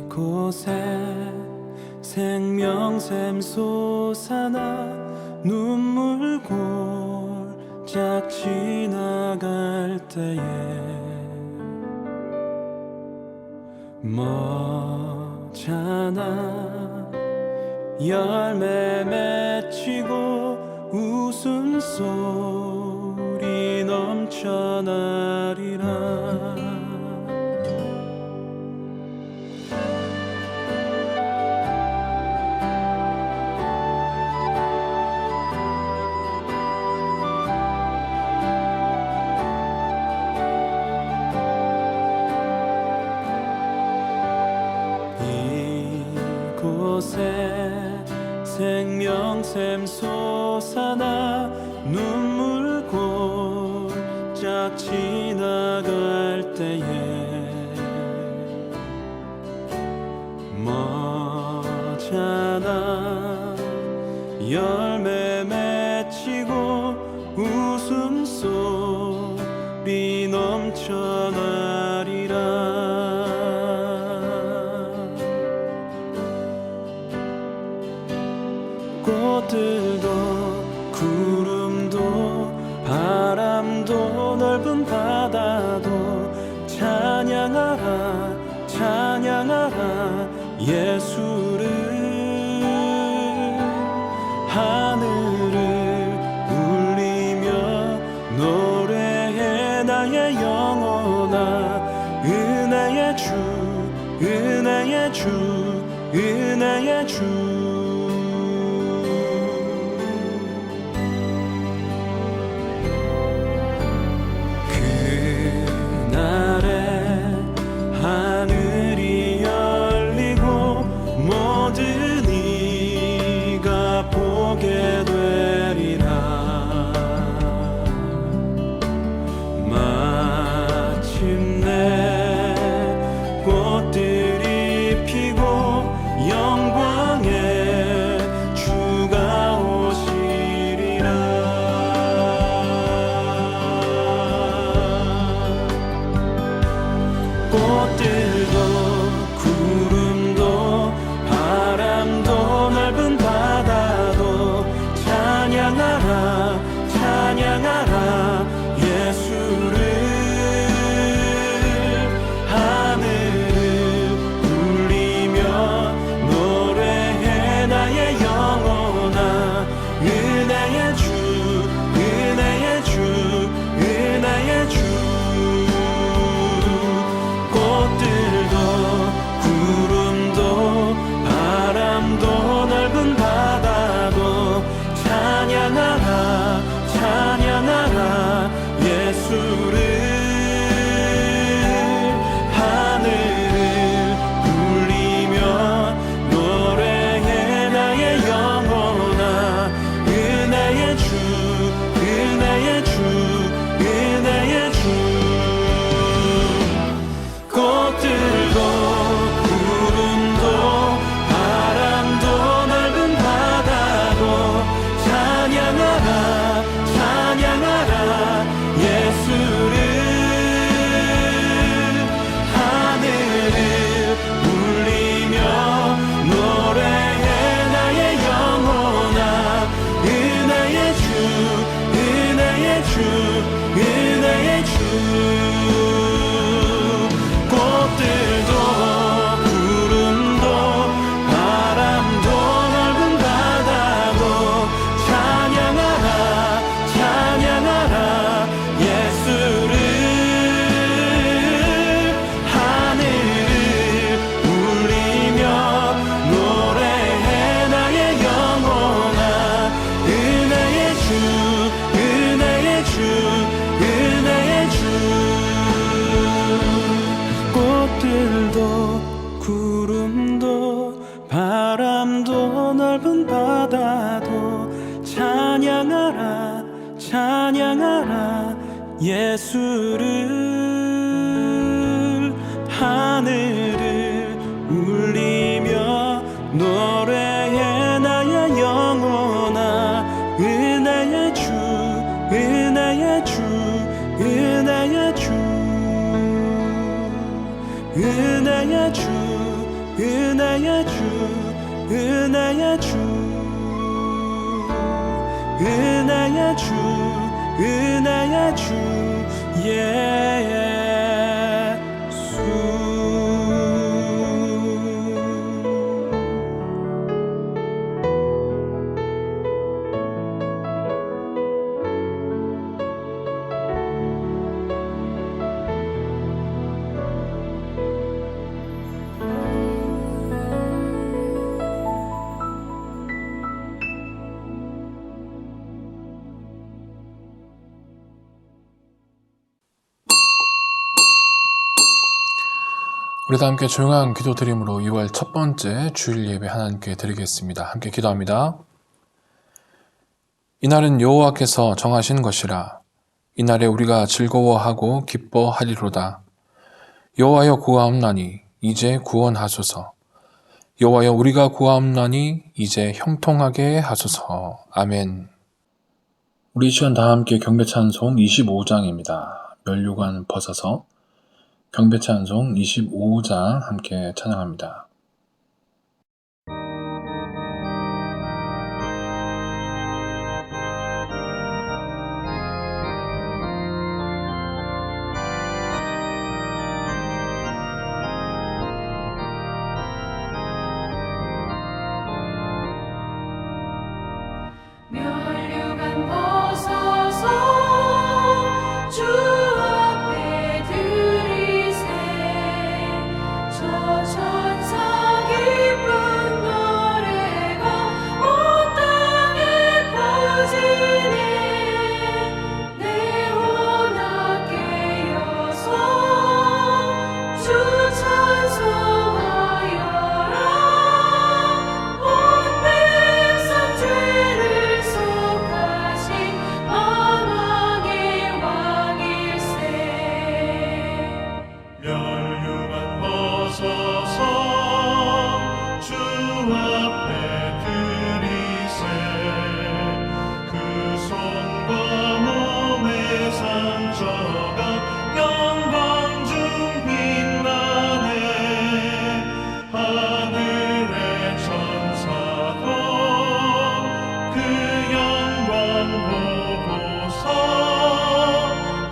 이곳에 생명샘 솟아나 눈물 골짝 지나갈 때에 머잖아 열매 맺히고 웃음소리 넘쳐나리라. 이곳에 생명샘 솟아나 눈물 골짝 지나갈 때에 머잖아 열매 맺히고 웃음소리 넘쳐나리라. 꽃들도 구름도 바람도 넓은 바다도 찬양하라 찬양하라 예수를. 하늘을 울리며 노래해 나의 영혼아. 은혜의 주 은혜의 주 은혜의 주. 하늘이 열리고 모든 이가 보게 되리라. 마침내 꽃들이 피고 영광의 주가 오시리라. 꽃들도 구름도 바람도 넓은 바다도 찬양하라 찬양하라 예수를. 하늘을 울리며 노래해 나의 영혼아. 은혜의 주 은혜의 주 은혜의 주. 꽃들도 구름도 바람도 넓은 바다도 찬양하라 찬양하라 예수를. 하늘을 울리며 노래해 나의 영혼아. 은혜의 주 은혜의 주 은혜의 주. 꽃들도 구름도 바람도 넓은 바다도 찬양하라 찬양하라 예수를. 하늘을 울리며 노래해 나의 영혼아. 은혜의 주 은혜의 주 은혜의 주. 꽃들도 구름도 바람도 넓은 바다도 찬양하라 찬양하라 예수를. 하늘을 울리며 노래해 나의 영혼아. 은혜의 주 은혜의 주 은혜의 주. 꽃들도 구름도 바람도 넓은 바다도 찬양하라 찬양하라 예수를. 하늘을 울리며 노래해 나의 영혼아. 은혜의 주 은혜의 주 은혜의 주 은혜의 주 은혜의 주 은혜의 주 은혜의 주 은혜의 주 예수. 우리 다 함께 조용한 기도 드림으로 2월 첫 번째 주일 예배 하나님께 드리겠습니다. 함께 기도합니다. 이날은 여호와께서 정하신 것이라. 이날에 우리가 즐거워하고 기뻐하리로다. 여호와여 구하옵나니 이제 구원하소서. 여호와여 우리가 구하옵나니 이제 형통하게 하소서. 아멘. 우리 시간 다 함께 경배찬송 25장입니다. 면류관 벗어서 경배찬송 25장 함께 찬양합니다. 면류관 벗어서 주 앞에 들이세 저 천사 기쁜 노래가 온 땅에 퍼지네. 내 혼악 깨어서 주 찬송하여라. 온 백성 죄를 속하신 만왕의 왕일세. 면류관 벗어서 주 앞에 들이세 그 손과 몸의 상처가 영광 중 빛나네. 하늘의 천사도 그 영광 보고서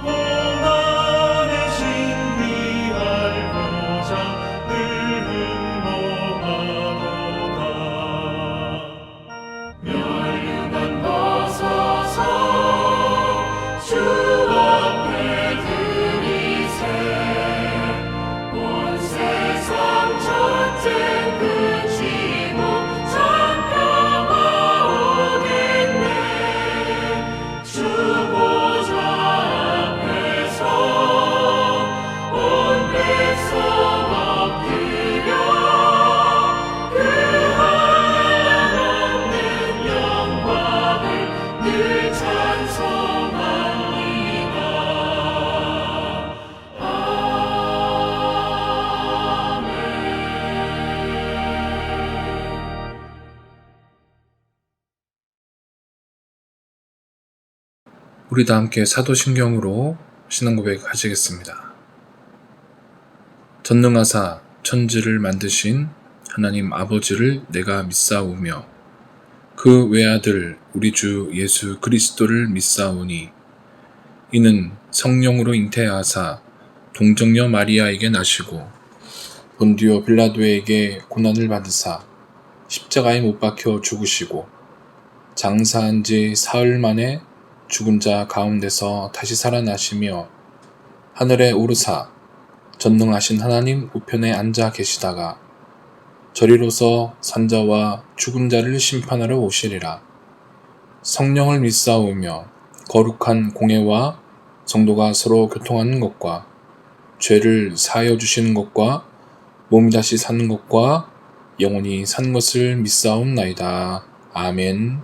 고난의 신비할 보자 늘 흥모하도다. 면류관 벗어서 주 앞에 들이세 온 세상 전쟁 그치고 참 평화 오겠네. 주 보좌 앞에서 온 백성 엎드려 그 한없는 영광을 늘 찬송합니다. 우리 다 함께 사도신경으로 신앙고백 하시겠습니다. 전능하사 천지를 만드신 하나님 아버지를 내가 믿사오며 그 외아들 우리 주 예수 그리스도를 믿사오니 이는 성령으로 잉태하사 동정녀 마리아에게 나시고 본디오 빌라도에게 고난을 받으사 십자가에 못 박혀 죽으시고 장사한 지 사흘 만에 죽은 자 가운데서 다시 살아나시며 하늘에 오르사 전능하신 하나님 우편에 앉아 계시다가 저리로서 산자와 죽은 자를 심판하러 오시리라. 성령을 믿사오며 거룩한 공회와 성도가 서로 교통하는 것과 죄를 사하여 주시는 것과 몸이 다시 사는 것과 영원히 사는 것을 믿사옵나이다. 아멘.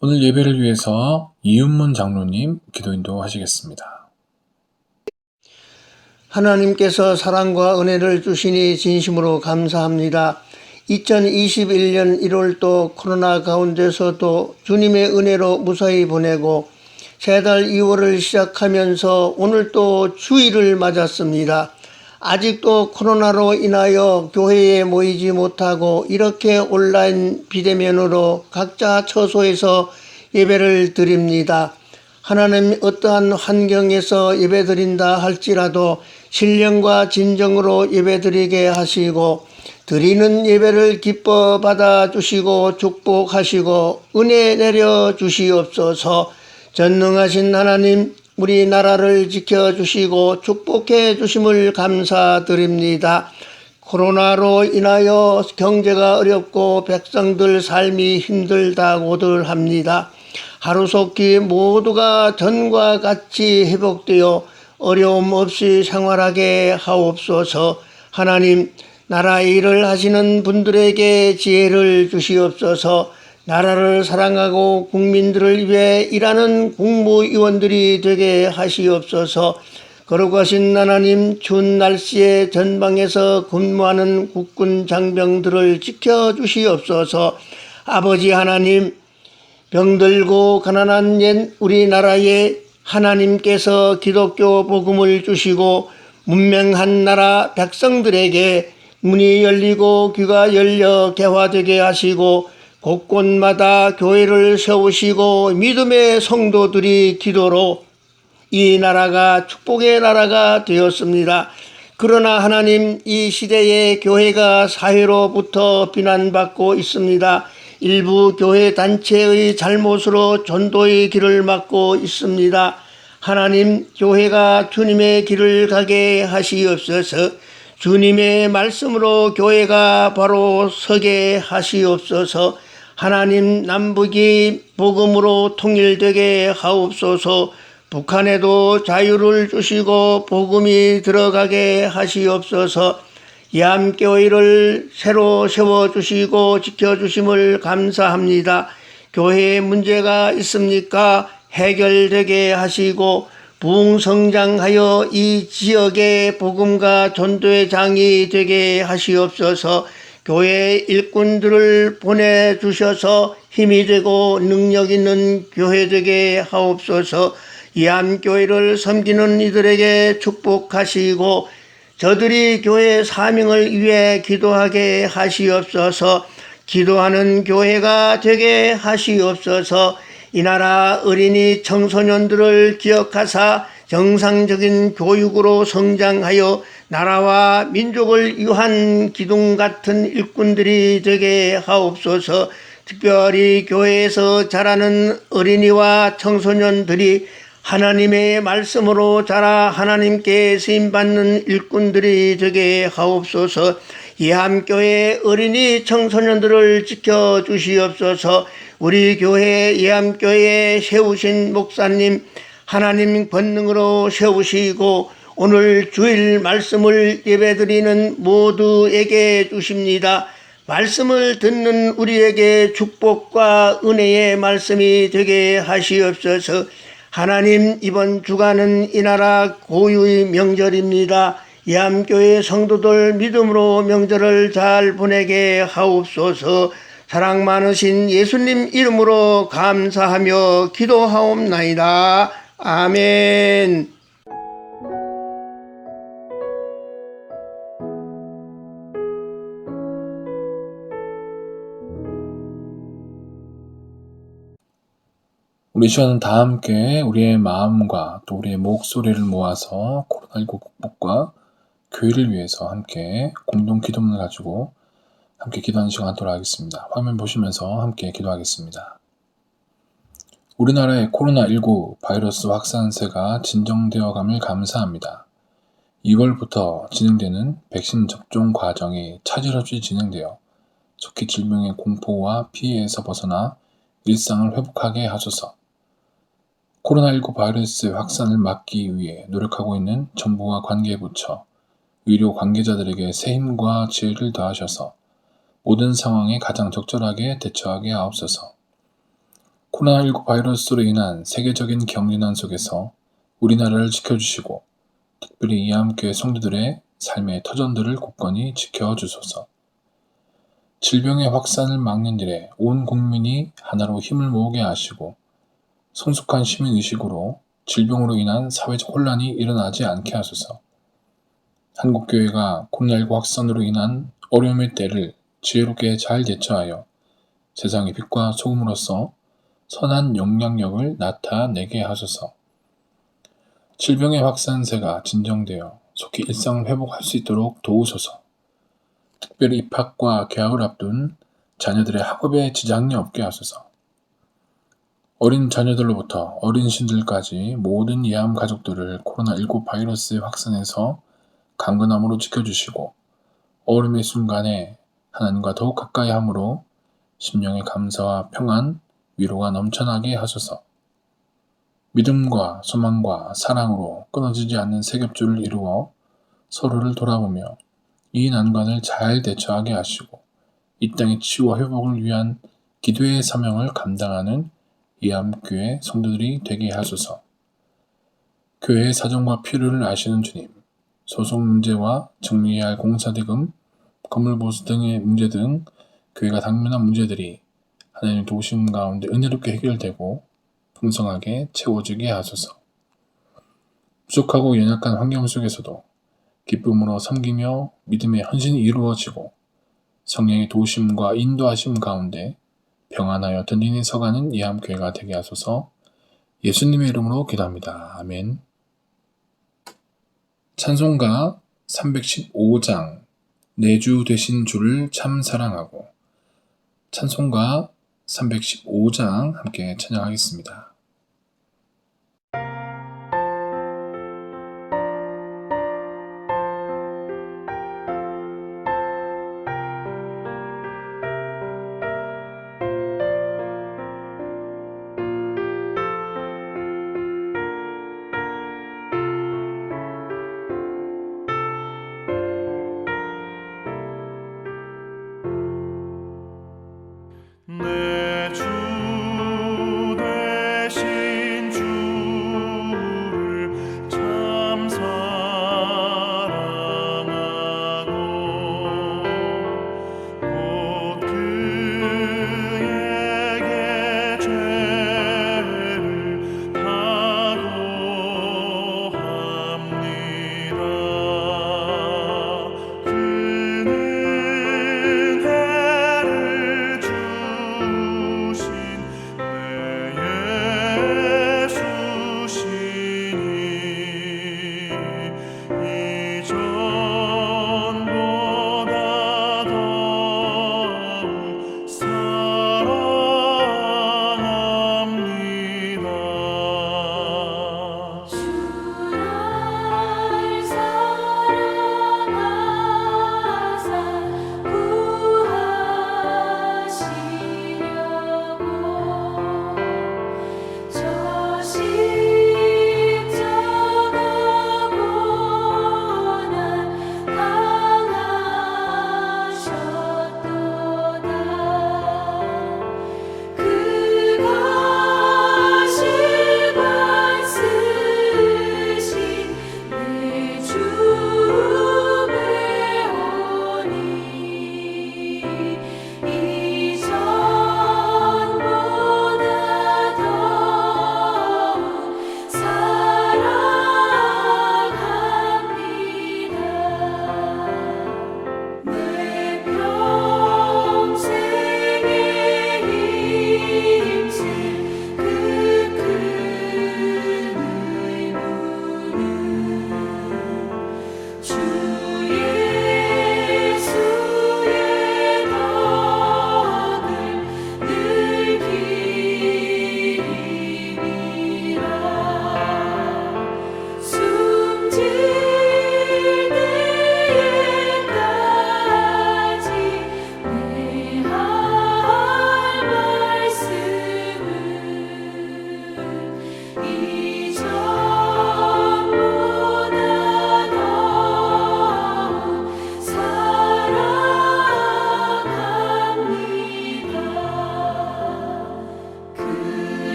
오늘 예배를 위해서 이윤문 장로님 기도 인도하시겠습니다. 하나님께서 사랑과 은혜를 주시니 진심으로 감사합니다. 2021년 1월도 코로나 가운데서도 주님의 은혜로 무사히 보내고 새달 2월을 시작하면서 오늘 또 주일을 맞았습니다. 아직도 코로나로 인하여 교회에 모이지 못하고 이렇게 온라인 비대면으로 각자 처소에서 예배를 드립니다. 하나님 어떠한 환경에서 예배드린다 할지라도 신령과 진정으로 예배드리게 하시고 드리는 예배를 기뻐 받아주시고 축복하시고 은혜 내려 주시옵소서. 전능하신 하나님, 우리나라를 지켜주시고 축복해 주심을 감사드립니다. 코로나로 인하여 경제가 어렵고 백성들 삶이 힘들다고들 합니다. 하루속히 모두가 전과 같이 회복되어 어려움 없이 생활하게 하옵소서. 하나님, 나라 일을 하시는 분들에게 지혜를 주시옵소서. 나라를 사랑하고 국민들을 위해 일하는 국무위원들이 되게 하시옵소서. 거룩하신 하나님, 추운 날씨에 전방에서 근무하는 국군 장병들을 지켜주시옵소서. 아버지 하나님, 병들고 가난한 옛 우리나라에 하나님께서 기독교 복음을 주시고 문명한 나라 백성들에게 문이 열리고 귀가 열려 개화되게 하시고 곳곳마다 교회를 세우시고 믿음의 성도들이 기도로 이 나라가 축복의 나라가 되었습니다. 그러나 하나님, 이 시대의 교회가 사회로부터 비난받고 있습니다. 일부 교회 단체의 잘못으로 전도의 길을 막고 있습니다. 하나님, 교회가 주님의 길을 가게 하시옵소서. 주님의 말씀으로 교회가 바로 서게 하시옵소서. 하나님, 남북이 복음으로 통일되게 하옵소서. 북한에도 자유를 주시고 복음이 들어가게 하시옵소서. 야암교회를 새로 세워주시고 지켜주심을 감사합니다. 교회에 문제가 있습니까? 해결되게 하시고 부흥성장하여 이 지역의 복음과 전도의 장이 되게 하시옵소서. 교회 일꾼들을 보내주셔서 힘이 되고 능력 있는 교회 되게 하옵소서. 야암교회를 섬기는 이들에게 축복하시고 저들이 교회 사명을 위해 기도하게 하시옵소서. 기도하는 교회가 되게 하시옵소서. 이 나라 어린이 청소년들을 기억하사 정상적인 교육으로 성장하여 나라와 민족을 위한 기둥 같은 일꾼들이 되게 하옵소서. 특별히 교회에서 자라는 어린이와 청소년들이 하나님의 말씀으로 자라 하나님께 쓰임받는 일꾼들이 되게 하옵소서. 예암교회 어린이 청소년들을 지켜주시옵소서. 우리 교회 예암교회에 세우신 목사님, 하나님 권능으로 세우시고 오늘 주일 말씀을 예배드리는 모두에게 주십니다. 말씀을 듣는 우리에게 축복과 은혜의 말씀이 되게 하시옵소서. 하나님, 이번 주간은 이 나라 고유의 명절입니다. 예암교회 성도들 믿음으로 명절을 잘 보내게 하옵소서. 사랑 많으신 예수님 이름으로 감사하며 기도하옵나이다. 아멘. 우리 시간은 다 함께 우리의 마음과 또 우리의 목소리를 모아서 코로나19 극복과 교회를 위해서 함께 공동 기도문을 가지고 함께 기도하는 시간 갖도록 하겠습니다. 화면 보시면서 함께 기도하겠습니다. 우리나라의 코로나19 바이러스 확산세가 진정되어감을 감사합니다. 2월부터 진행되는 백신 접종 과정이 차질 없이 진행되어 속히 질병의 공포와 피해에서 벗어나 일상을 회복하게 하소서. 코로나19 바이러스 확산을 막기 위해 노력하고 있는 정부와 관계부처, 의료 관계자들에게 새 힘과 지혜를 더하셔서 모든 상황에 가장 적절하게 대처하게 하옵소서. 코로나19 바이러스로 인한 세계적인 경제난 속에서 우리나라를 지켜주시고 특별히 이암교회 성도들의 삶의 터전들을 굳건히 지켜주소서. 질병의 확산을 막는 일에 온 국민이 하나로 힘을 모으게 하시고 성숙한 시민의식으로 질병으로 인한 사회적 혼란이 일어나지 않게 하소서. 한국교회가 코로나19 확산으로 인한 어려움의 때를 지혜롭게 잘 대처하여 세상의 빛과 소금으로서 선한 영향력을 나타내게 하소서. 질병의 확산세가 진정되어 속히 일상을 회복할 수 있도록 도우소서. 특별히 입학과 개학을 앞둔 자녀들의 학업에 지장이 없게 하소서. 어린 자녀들로부터 어린신들까지 모든 이암 가족들을 코로나19 바이러스의 확산에서 강건함으로 지켜주시고 어려움의 순간에 하나님과 더욱 가까이 함으로 심령의 감사와 평안, 위로가 넘쳐나게 하소서. 믿음과 소망과 사랑으로 끊어지지 않는 세겹줄을 이루어 서로를 돌아보며 이 난관을 잘 대처하게 하시고 이 땅의 치유와 회복을 위한 기도의 사명을 감당하는 이암교회 성도들이 되게 하소서. 교회의 사정과 필요를 아시는 주님, 소송 문제와 정리해야 할 공사대금, 건물보수 등의 문제 등 교회가 당면한 문제들이 하나님의 도우심 가운데 은혜롭게 해결되고 풍성하게 채워지게 하소서. 부족하고 연약한 환경 속에서도 기쁨으로 섬기며 믿음의 헌신이 이루어지고 성령의 도우심과 인도하심 가운데 평안하여 든든히 서가는 이암교회가 되게 하소서. 예수님의 이름으로 기도합니다. 아멘. 찬송가 315장 내 주 되신 주를 참 사랑하고. 찬송가 315장 함께 찬양하겠습니다. 내 주 되신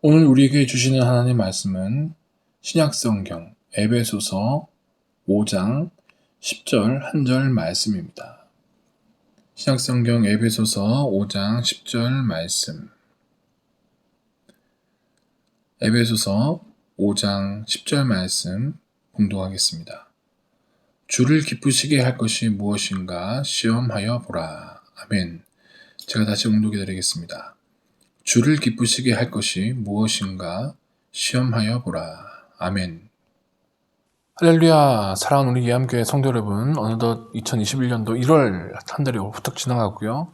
오늘 우리에게 주시는 하나님의 말씀은 신약성경 에베소서 5장 10절 한 절 말씀입니다. 신약성경 에베소서 5장 10절 말씀. 에베소서 5장 10절 말씀 봉독하겠습니다. 주를 기쁘시게 할 것이 무엇인가 시험하여 보라. 아멘. 제가 다시 봉독해 드리겠습니다. 주를 기쁘시게 할 것이 무엇인가 시험하여 보라. 아멘. 할렐루야. 사랑하는 우리 예암교회 성도 여러분, 어느덧 2021년도 1월 한 달이 후딱 지나가고요.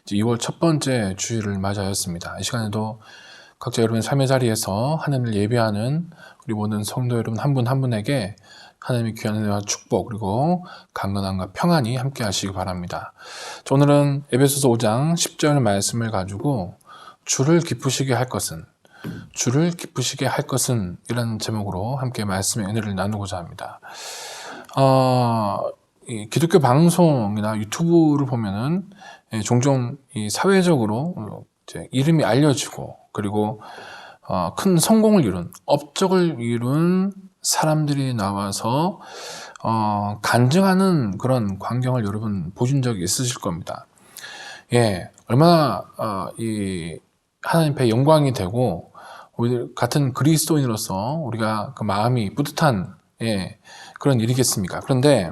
이제 2월 첫 번째 주일을 맞이하였습니다. 이 시간에도 각자 여러분의 삶의 자리에서 하나님을 예배하는 우리 모든 성도 여러분 한 분 한 분에게 하나님의 귀한 은혜와 축복 그리고 강건함과 평안이 함께 하시기 바랍니다. 오늘은 에베소서 5장 10절 말씀을 가지고 주를 기쁘시게 할 것은 이라는 제목으로 함께 말씀의 은혜를 나누고자 합니다. 이 기독교 방송이나 유튜브를 보면은 종종 이 사회적으로 이제 이름이 알려지고 그리고 큰 성공을 이룬 업적을 이룬 사람들이 나와서 간증하는 그런 광경을 여러분 보신 적이 있으실 겁니다. 예, 얼마나 이 하나님 앞에 영광이 되고 우리 같은 그리스도인으로서 우리가 그 마음이 뿌듯한 그런 일이겠습니까? 그런데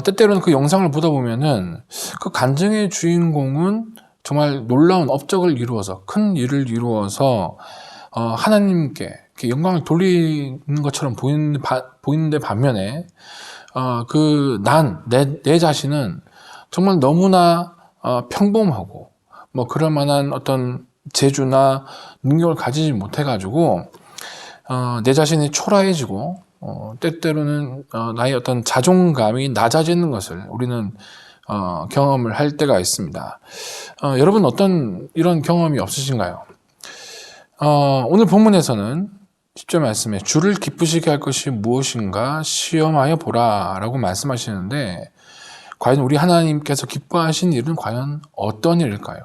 때때로는 그 영상을 보다 보면은 그 간증의 주인공은 정말 놀라운 업적을 이루어서 큰 일을 이루어서 하나님께 이렇게 영광을 돌리는 것처럼 보이는데 반면에 내 자신은 정말 너무나 평범하고 뭐 그럴 만한 어떤 재주나 능력을 가지지 못해가지고 내 자신이 초라해지고 때때로는 나의 어떤 자존감이 낮아지는 것을 우리는 경험을 할 때가 있습니다. 여러분 어떤 이런 경험이 없으신가요? 오늘 본문에서는 10절 말씀에 주를 기쁘시게 할 것이 무엇인가 시험하여 보라 라고 말씀하시는데 과연 우리 하나님께서 기뻐하신 일은 과연 어떤 일일까요?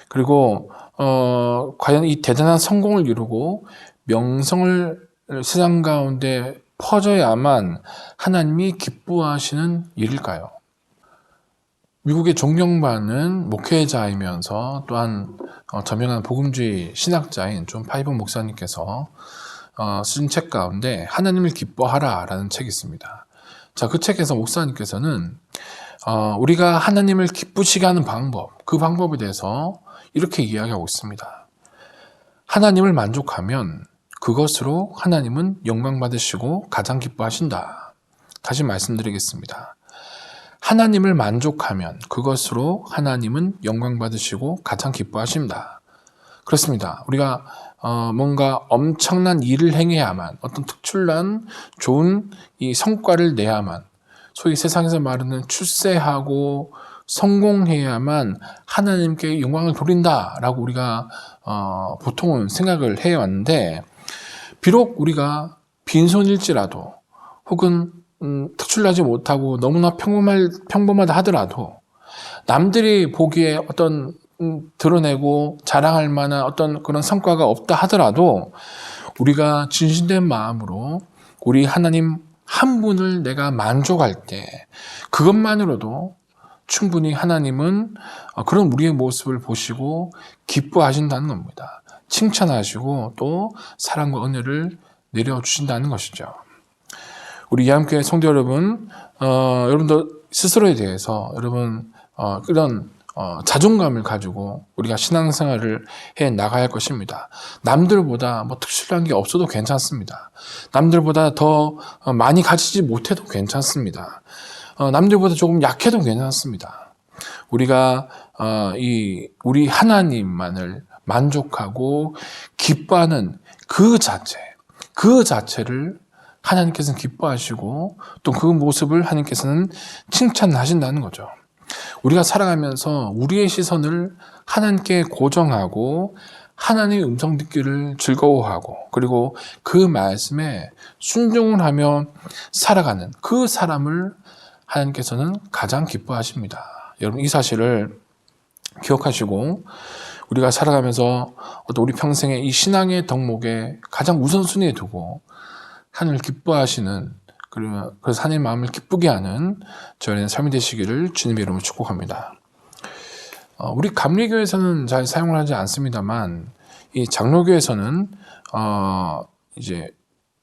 그리고 과연 이 대단한 성공을 이루고 명성을 세상 가운데 퍼져야만 하나님이 기뻐하시는 일일까요? 미국의 존경받는 목회자이면서 또한 저명한 복음주의 신학자인 존 파이번 목사님께서 쓴 책 가운데 하나님을 기뻐하라 라는 책이 있습니다. 자, 그 책에서 목사님께서는 우리가 하나님을 기쁘시게 하는 방법, 그 방법에 대해서 이렇게 이야기하고 있습니다. 하나님을 만족하면 그것으로 하나님은 영광 받으시고 가장 기뻐하신다. 다시 말씀드리겠습니다. 하나님을 만족하면 그것으로 하나님은 영광 받으시고 가장 기뻐하십니다. 그렇습니다. 우리가 뭔가 엄청난 일을 행해야만 어떤 특출난 좋은 이 성과를 내야만 소위 세상에서 말하는 출세하고 성공해야만 하나님께 영광을 돌린다라고 우리가 보통은 생각을 해왔는데 비록 우리가 빈손일지라도 혹은 특출나지 못하고 너무나 평범하다 하더라도 남들이 보기에 어떤 드러내고 자랑할 만한 어떤 그런 성과가 없다 하더라도 우리가 진실된 마음으로 우리 하나님 한 분을 내가 만족할 때 그것만으로도 충분히 하나님은 그런 우리의 모습을 보시고 기뻐하신다는 겁니다. 칭찬하시고 또 사랑과 은혜를 내려주신다는 것이죠. 우리 예암교회 성도 여러분, 여러분도 스스로에 대해서 여러분 그런 자존감을 가지고 우리가 신앙생활을 해 나가야 할 것입니다. 남들보다 뭐 특출난 게 없어도 괜찮습니다. 남들보다 더 많이 가지지 못해도 괜찮습니다. 남들보다 조금 약해도 괜찮습니다. 우리가 우리 하나님만을 만족하고 기뻐하는 그 자체를 하나님께서는 기뻐하시고 또 그 모습을 하나님께서는 칭찬하신다는 거죠. 우리가 살아가면서 우리의 시선을 하나님께 고정하고 하나님의 음성 듣기를 즐거워하고 그리고 그 말씀에 순종을 하며 살아가는 그 사람을 하나님께서는 가장 기뻐하십니다. 여러분 이 사실을 기억하시고 우리가 살아가면서 어떤 우리 평생의 이 신앙의 덕목에 가장 우선순위에 두고 하나님을 기뻐하시는, 그래서 하나님의 마음을 기쁘게 하는 저희의 삶이 되시기를 주님의 이름으로 축복합니다. 우리 감리교에서는 잘 사용을 하지 않습니다만 이 장로교에서는 이제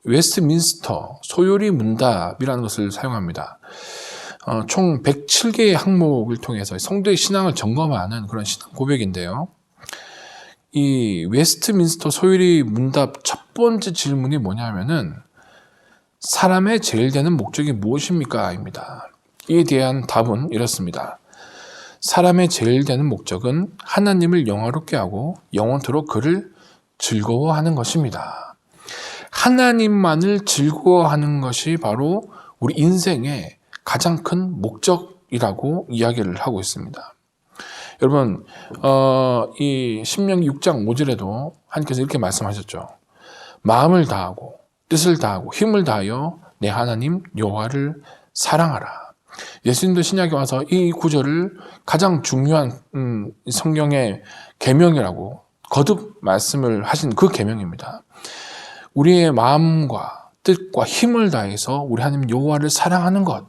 웨스트민스터 소요리 문답이라는 것을 사용합니다. 총 107개의 항목을 통해서 성도의 신앙을 점검하는 그런 신앙 고백인데요. 이 웨스트민스터 소요리 문답 첫 번째 질문이 뭐냐면은 사람의 제일 되는 목적이 무엇입니까? 입니다. 이에 대한 답은 이렇습니다. 사람의 제일 되는 목적은 하나님을 영화롭게 하고 영원토록 그를 즐거워하는 것입니다. 하나님만을 즐거워하는 것이 바로 우리 인생의 가장 큰 목적이라고 이야기를 하고 있습니다. 여러분, 이 신명기 6장 5절에도 하나님께서 이렇게 말씀하셨죠. 마음을 다하고 뜻을 다하고 힘을 다하여 내 하나님 여호와를 사랑하라. 예수님도 신약에 와서 이 구절을 가장 중요한 성경의 계명이라고 거듭 말씀을 하신 그 계명입니다. 우리의 마음과 뜻과 힘을 다해서 우리 하나님 여호와를 사랑하는 것,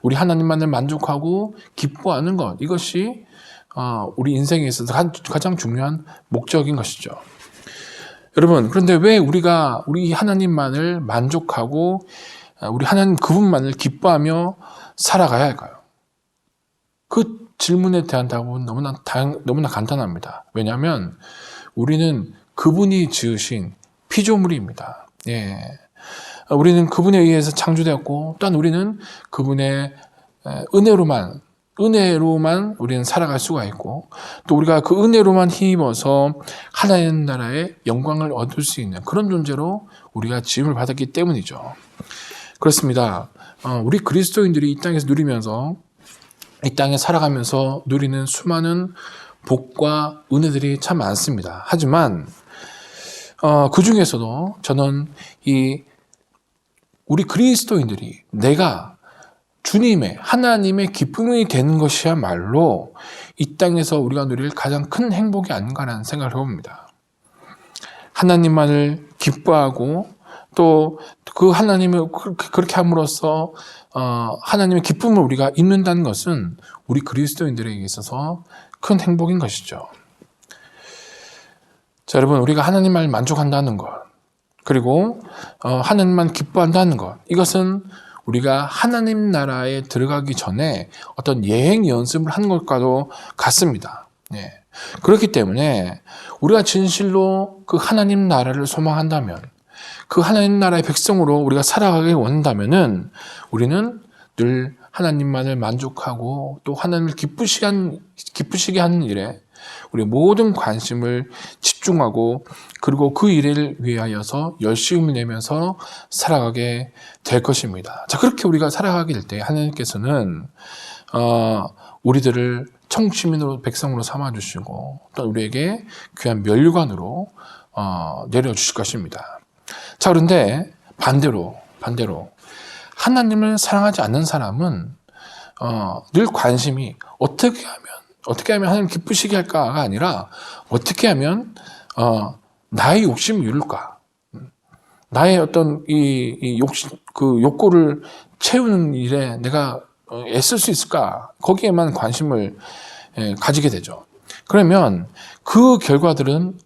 우리 하나님만을 만족하고 기뻐하는 것, 이것이 우리 인생에 있어서 가장 중요한 목적인 것이죠. 여러분, 그런데 왜 우리가 우리 하나님만을 만족하고 우리 하나님 그분만을 기뻐하며 살아가야 할까요? 그 질문에 대한 답은 너무나 간단합니다. 왜냐하면 우리는 그분이 지으신 피조물입니다. 예. 우리는 그분에 의해서 창조되었고, 또한 우리는 그분의 은혜로만 우리는 살아갈 수가 있고, 또 우리가 그 은혜로만 힘입어서 하나님 나라의 영광을 얻을 수 있는 그런 존재로 우리가 지음을 받았기 때문이죠. 그렇습니다. 우리 그리스도인들이 이 땅에서 누리면서, 이 땅에 살아가면서 누리는 수많은 복과 은혜들이 참 많습니다. 하지만 그 중에서도 저는 우리 그리스도인들이 내가 주님의 하나님의 기쁨이 되는 것이야말로 이 땅에서 우리가 누릴 가장 큰 행복이 아닌가라는 생각을 해봅니다. 하나님만을 기뻐하고 또 그 하나님을 그렇게 함으로써 하나님의 기쁨을 우리가 입는다는 것은 우리 그리스도인들에게 있어서 큰 행복인 것이죠. 자, 여러분, 우리가 하나님만을 만족한다는 것, 그리고 하나님만 기뻐한다는 것, 이것은 우리가 하나님 나라에 들어가기 전에 어떤 예행 연습을 하는 것과도 같습니다. 예. 그렇기 때문에 우리가 진실로 그 하나님 나라를 소망한다면, 그 하나님 나라의 백성으로 우리가 살아가길 원한다면은 우리는 늘 하나님만을 만족하고 또 하나님을 기쁘시게 하는 일에 우리 모든 관심을 집중하고, 그리고 그 일을 위하여서 열심을 내면서 살아가게 될 것입니다. 자, 그렇게 우리가 살아가게 될 때 하나님께서는 우리들을 청시민으로 백성으로 삼아주시고 또 우리에게 귀한 면류관으로 내려주실 것입니다. 자, 그런데 반대로 하나님을 사랑하지 않는 사람은 늘 관심이 어떻게 하면 하나님 기쁘시게 할까가 아니라 어떻게 하면 나의 욕심을 이룰까, 나의 어떤 이 욕구를 채우는 일에 내가 애쓸 수 있을까, 거기에만 관심을 가지게 되죠. 그러면 그 결과들은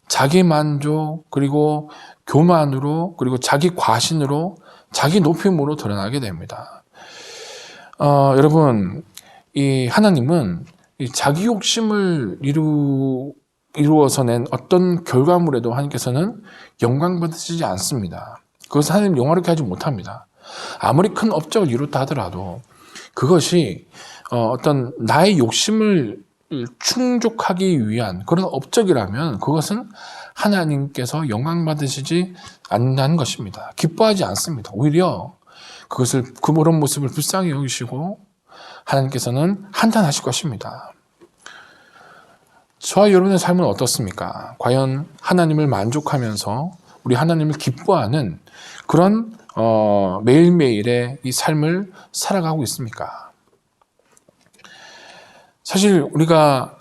자기 만족, 그리고 교만으로, 그리고 자기 과신으로, 자기 높임으로 드러나게 됩니다. 여러분, 이 하나님은 이 자기 욕심을 이루어서 낸 어떤 결과물에도 하나님께서는 영광 받으시지 않습니다. 그것은 하나님 영화롭게 하지 못합니다. 아무리 큰 업적을 이뤘다 하더라도 그것이 어떤 나의 욕심을 충족하기 위한 그런 업적이라면 그것은 하나님께서 영광 받으시지 않는다는 것입니다. 기뻐하지 않습니다. 오히려 그런 모습을 불쌍히 여기시고 하나님께서는 한탄하실 것입니다. 저와 여러분의 삶은 어떻습니까? 과연 하나님을 만족하면서 우리 하나님을 기뻐하는 그런 매일매일의 이 삶을 살아가고 있습니까? 사실 우리가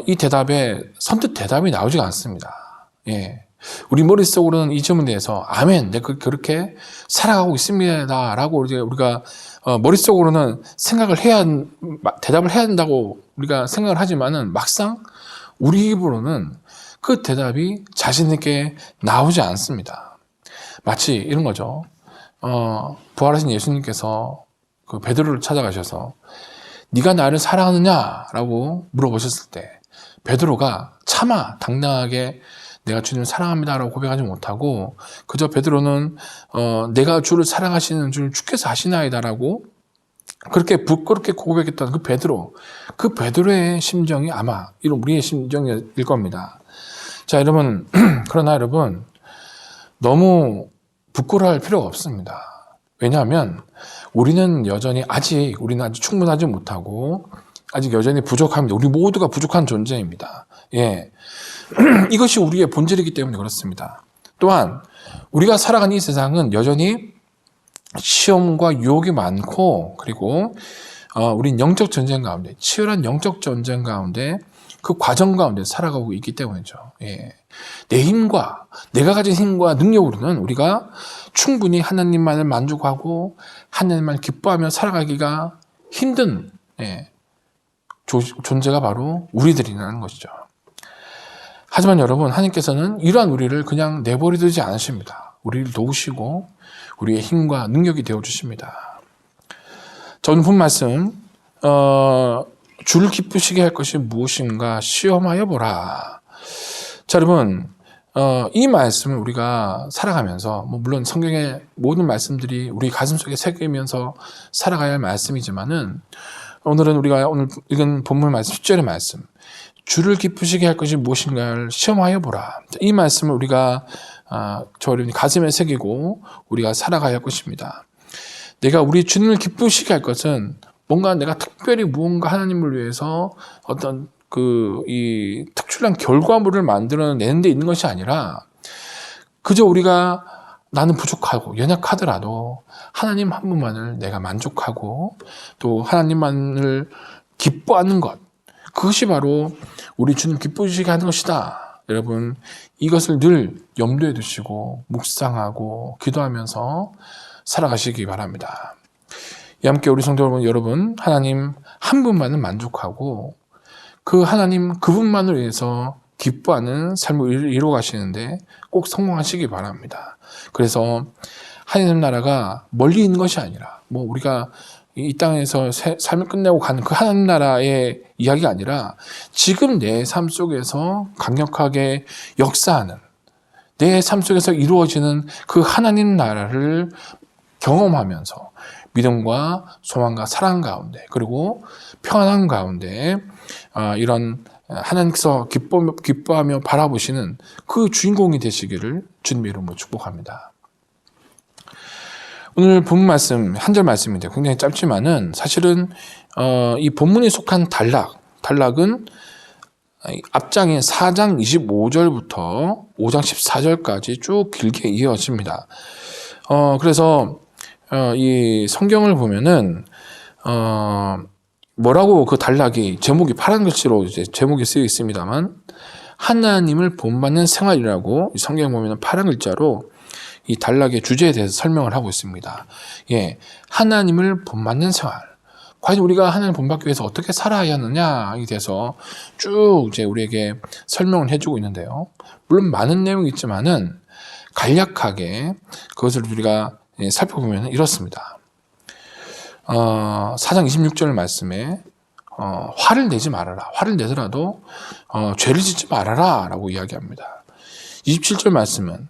이 대답에 선뜻 대답이 나오지가 않습니다. 예. 우리 머릿속으로는 이 점에 대해서 아멘, 내가 그렇게 살아가고 있습니다라고 우리가 머릿속으로는 대답을 해야 한다고 우리가 생각을 하지만은 막상 우리 입으로는 그 대답이 자신 있게 나오지 않습니다. 마치 이런 거죠. 부활하신 예수님께서 그 베드로를 찾아가셔서 네가 나를 사랑하느냐라고 물어보셨을 때 베드로가 차마 당당하게 내가 주님을 사랑합니다라고 고백하지 못하고 그저 베드로는 내가 주를 사랑하시는 줄 주께서 아시나이다라고 그렇게 부끄럽게 고백했던 그 베드로의 심정이 아마 이런 우리의 심정일 겁니다. 자, 여러분, 그러나 여러분 너무 부끄러워할 필요가 없습니다. 왜냐하면 우리는 아직 충분하지 못하고 아직 여전히 부족합니다. 우리 모두가 부족한 존재입니다. 예. 이것이 우리의 본질이기 때문에 그렇습니다. 또한 우리가 살아가는 이 세상은 여전히 시험과 유혹이 많고 그리고 우린 영적 전쟁 가운데 치열한 영적 전쟁 가운데 그 과정 가운데 살아가고 있기 때문이죠. 예. 내가 가진 힘과 능력으로는 우리가 충분히 하나님만을 만족하고 하나님만 기뻐하며 살아가기가 힘든 존재가 바로 우리들이라는 것이죠. 하지만 여러분, 하나님께서는 이러한 우리를 그냥 내버려두지 않으십니다. 우리를 도우시고 우리의 힘과 능력이 되어주십니다. 자, 오늘 본 말씀 주를 기쁘시게 할 것이 무엇인가 시험하여 보라. 자, 여러분, 이 말씀을 우리가 살아가면서 물론 성경의 모든 말씀들이 우리 가슴속에 새기면서 살아가야 할 말씀이지만은 오늘은 우리가 오늘 읽은 본문 말씀 10절의 말씀 주를 기쁘시게 할 것이 무엇인가를 시험하여 보라. 이 말씀을 우리가 저 여러분이 가슴에 새기고 우리가 살아가야 할 것입니다. 내가 우리 주님을 기쁘시게 할 것은 뭔가 내가 특별히 무언가 하나님을 위해서 어떤 이 특출난 결과물을 만들어내는 데 있는 것이 아니라 그저 우리가 나는 부족하고 연약하더라도 하나님 한 분만을 내가 만족하고 또 하나님만을 기뻐하는 것 그것이 바로 우리 주님 기쁘시게 하는 것이다. 여러분 이것을 늘 염두에 두시고 묵상하고 기도하면서 살아가시기 바랍니다. 이 함께 우리 성도 여러분 하나님 한 분만을 만족하고 그 하나님 그분만을 위해서 기뻐하는 삶을 이루어 가시는데 꼭 성공하시기 바랍니다. 그래서 하나님 나라가 멀리 있는 것이 아니라 우리가 이 땅에서 삶을 끝내고 가는 그 하나님 나라의 이야기가 아니라 지금 내 삶 속에서 강력하게 역사하는 내 삶 속에서 이루어지는 그 하나님 나라를 경험하면서 믿음과 소망과 사랑 가운데 그리고 평안함 가운데 이런 하나님께서 기뻐하며 바라보시는 그 주인공이 되시기를 주님의 이름으로 축복합니다. 오늘 본문 말씀 한 절 말씀인데 굉장히 짧지만은 사실은 이 본문에 속한 단락은 앞장인 4장 25절부터 5장 14절까지 쭉 길게 이어집니다. 그래서 이 성경을 보면은 뭐라고 그 단락이 제목이 파란 글씨로 이제 제목이 쓰여 있습니다만 하나님을 본받는 생활이라고 성경 보면은 파란 글자로 이 단락의 주제에 대해서 설명을 하고 있습니다. 예, 하나님을 본받는 생활. 과연 우리가 하나님을 본받기 위해서 어떻게 살아야 하느냐에 대해서 쭉 이제 우리에게 설명을 해주고 있는데요. 물론 많은 내용이 있지만은 간략하게 그것을 우리가 살펴보면 이렇습니다. 4장 26절 말씀에 화를 내지 말아라. 화를 내더라도 죄를 짓지 말아라 라고 이야기합니다. 27절 말씀은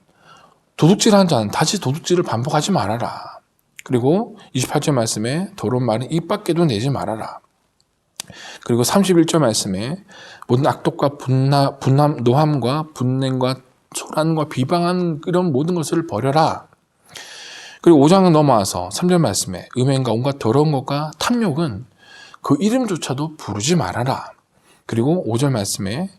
도둑질하는 자는 다시 도둑질을 반복하지 말아라. 그리고 28절 말씀에 더러운 말은 입 밖에도 내지 말아라. 그리고 31절 말씀에 모든 악독과 노함과 분냄과 소란과 비방한 이런 모든 것을 버려라. 그리고 5장은 넘어와서 3절 말씀에 음행과 온갖 더러운 것과 탐욕은 그 이름조차도 부르지 말아라. 그리고 5절 말씀에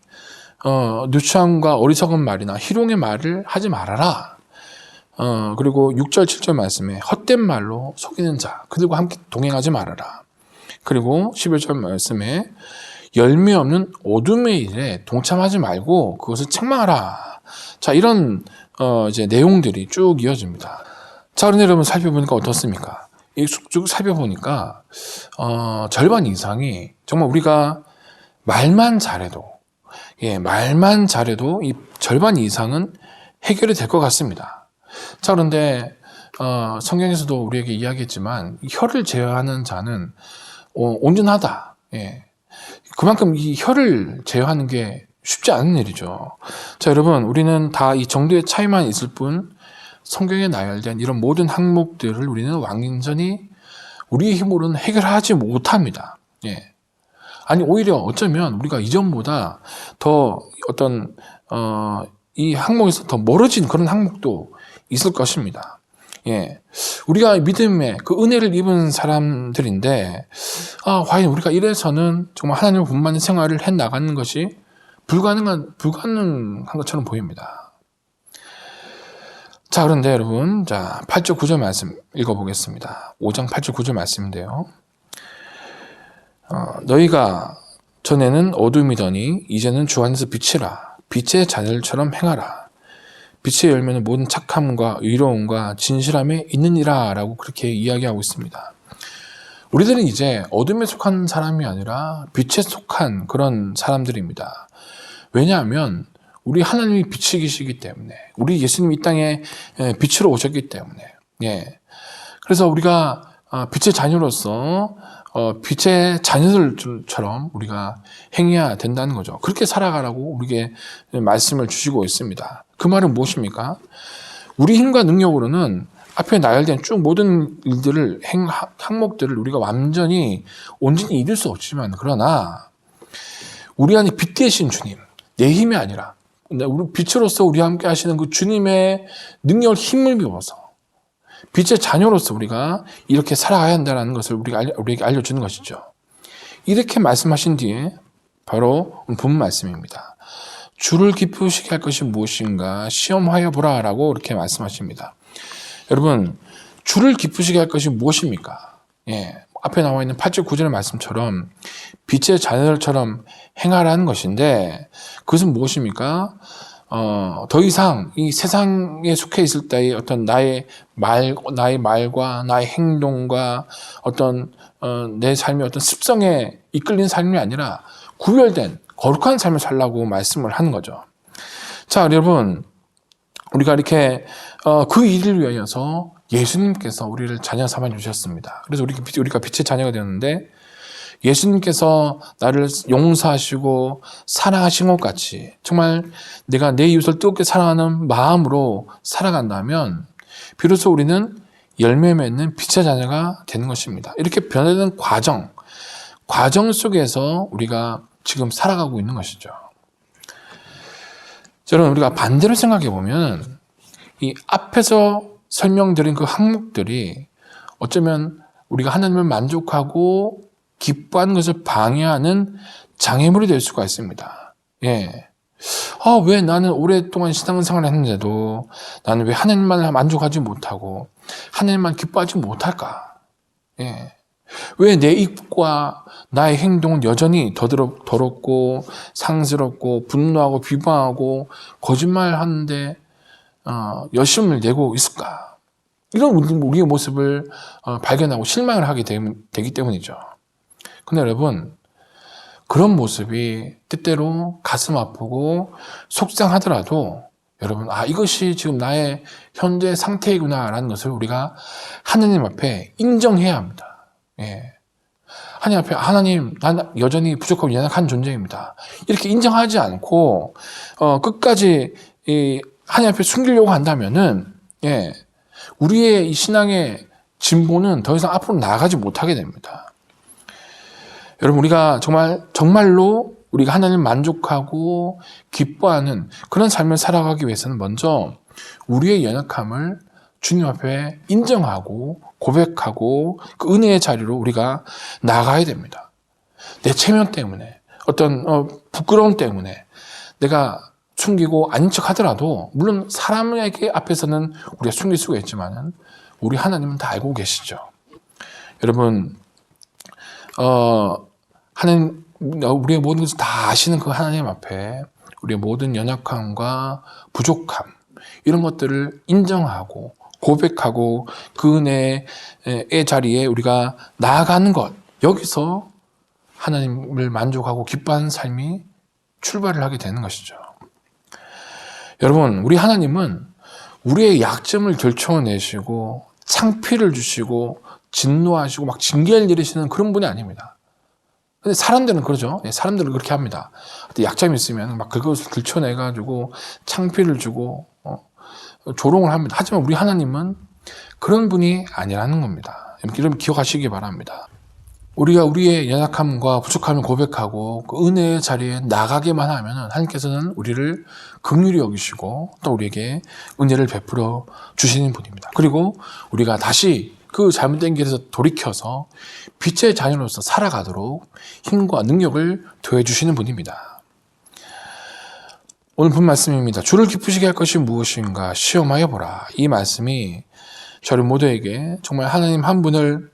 누추함과 어리석은 말이나 희롱의 말을 하지 말아라. 그리고 6절 7절 말씀에 헛된 말로 속이는 자 그들과 함께 동행하지 말아라. 그리고 11절 말씀에 열매 없는 어둠의 일에 동참하지 말고 그것을 책망하라. 자, 이런 이제 내용들이 쭉 이어집니다. 자, 그런데 여러분 살펴보니까 어떻습니까? 쭉 살펴보니까 절반 이상이 정말 우리가 말만 잘해도 이 절반 이상은 해결이 될 것 같습니다. 자, 그런데 성경에서도 우리에게 이야기했지만 혀를 제어하는 자는 온전하다. 그만큼 이 혀를 제어하는 게 쉽지 않은 일이죠. 자, 여러분, 우리는 다 이 정도의 차이만 있을 뿐 성경에 나열된 이런 모든 항목들을 우리는 완전히 우리의 힘으로는 해결하지 못합니다. 아니, 오히려 어쩌면 우리가 이전보다 더 어떤 이 항목에서 더 멀어진 그런 항목도 있을 것입니다. 우리가 믿음의 그 은혜를 입은 사람들인데, 과연 우리가 이래서는 정말 하나님을 본받는 생활을 해 나가는 것이 불가능한 것처럼 보입니다. 자, 그런데 여러분, 8절 9절 말씀 읽어보겠습니다. 5장 8절 9절 말씀인데요. 너희가 전에는 어둠이더니 이제는 주 안에서 빛이라. 빛의 자녀들처럼 행하라. 빛의 열매는 모든 착함과 의로움과 진실함에 있느니라 라고 그렇게 이야기하고 있습니다. 우리들은 이제 어둠에 속한 사람이 아니라 빛에 속한 그런 사람들입니다. 왜냐하면 우리 하나님이 빛이시기 때문에, 우리 예수님이 이 땅에 빛으로 오셨기 때문에, 그래서 우리가 빛의 자녀로서 빛의 자녀들처럼 우리가 행해야 된다는 거죠. 그렇게 살아가라고 우리에게 말씀을 주시고 있습니다. 그 말은 무엇입니까? 우리 힘과 능력으로는 앞에 나열된 쭉 모든 일들을 항목들을 우리가 온전히 이룰 수 없지만, 그러나 우리 안에 빛 되신 주님, 내 힘이 아니라 우리 빛으로서 우리와 함께 하시는 그 주님의 능력을 힘을 비워서 빛의 자녀로서 우리가 이렇게 살아가야 한다는 것을 우리에게 알려주는 것이죠. 이렇게 말씀하신 뒤에 바로 본 말씀입니다. 주를 기쁘시게 할 것이 무엇인가 시험하여 보라 라고 이렇게 말씀하십니다. 여러분, 주를 기쁘시게 할 것이 무엇입니까? 앞에 나와 있는 8절 9절의 말씀처럼 빛의 자녀들처럼 행하라는 것인데, 그것은 무엇입니까? 더 이상 이 세상에 속해 있을 때의 어떤 나의 말과 나의 행동과 어떤 내 삶의 어떤 습성에 이끌린 삶이 아니라 구별된 거룩한 삶을 살라고 말씀을 하는 거죠. 자, 여러분, 우리가 이렇게 그 일을 위하여서 예수님께서 우리를 자녀 삼아 주셨습니다. 그래서 우리가 빛의 자녀가 되었는데, 예수님께서 나를 용서하시고 사랑하신 것 같이 정말 내가 내 이웃을 뜨겁게 사랑하는 마음으로 살아간다면 비로소 우리는 열매 맺는 빛의 자녀가 되는 것입니다. 이렇게 변화되는 과정 속에서 우리가 지금 살아가고 있는 것이죠. 여러분, 우리가 반대로 생각해 보면 이 앞에서 설명드린 그 항목들이 어쩌면 우리가 하나님을 만족하고 기뻐하는 것을 방해하는 장애물이 될 수가 있습니다. 왜 나는 오랫동안 신앙생활을 했는데도 나는 왜 하나님만 만족하지 못하고 하나님만 기뻐하지 못할까? 왜 내 입과 나의 행동은 여전히 더럽고 상스럽고 분노하고 비방하고 거짓말하는데 열심을 내고 있을까? 이런 우리의 모습을 발견하고 실망을 하게 되기 때문이죠. 근데 여러분, 그런 모습이 때때로 가슴 아프고 속상하더라도 여러분, 이것이 지금 나의 현재 상태이구나라는 것을 우리가 하나님 앞에 인정해야 합니다. 하나님 앞에, 하나님, 난 여전히 부족하고 연약한 존재입니다. 이렇게 인정하지 않고 끝까지 하나님 앞에 숨기려고 한다면은 우리의 이 신앙의 진보는 더 이상 앞으로 나아가지 못하게 됩니다. 여러분, 우리가 정말로 우리가 하나님 만족하고 기뻐하는 그런 삶을 살아가기 위해서는 먼저 우리의 연약함을 주님 앞에 인정하고 고백하고 그 은혜의 자리로 우리가 나가야 됩니다. 내 체면 때문에, 어떤 부끄러움 때문에 내가 숨기고 아닌 척 하더라도, 물론 사람에게 앞에서는 우리가 숨길 수가 있지만 우리 하나님은 다 알고 계시죠. 여러분, 하나님 우리의 모든 것을 다 아시는 그 하나님 앞에 우리의 모든 연약함과 부족함 이런 것들을 인정하고 고백하고 그 은혜의 자리에 우리가 나아가는 것, 여기서 하나님을 만족하고 기뻐하는 삶이 출발을 하게 되는 것이죠. 여러분, 우리 하나님은 우리의 약점을 결정내시고 창피를 주시고 진노하시고 막 징계를 내리시는 그런 분이 아닙니다. 근데 사람들은 그러죠. 사람들은 그렇게 합니다. 약점이 있으면 막 그것을 들춰내가지고 창피를 주고 조롱을 합니다. 하지만 우리 하나님은 그런 분이 아니라는 겁니다. 여러분 기억하시기 바랍니다. 우리가 우리의 연약함과 부족함을 고백하고 그 은혜의 자리에 나가게만 하면 하나님께서는 우리를 긍휼히 여기시고 또 우리에게 은혜를 베풀어 주시는 분입니다. 그리고 우리가 다시 그 잘못된 길에서 돌이켜서 빛의 자녀로서 살아가도록 힘과 능력을 더해주시는 분입니다. 오늘 본 말씀입니다. 주를 기쁘시게 할 것이 무엇인가 시험하여 보라. 이 말씀이 저희 모두에게 정말 하나님 한 분을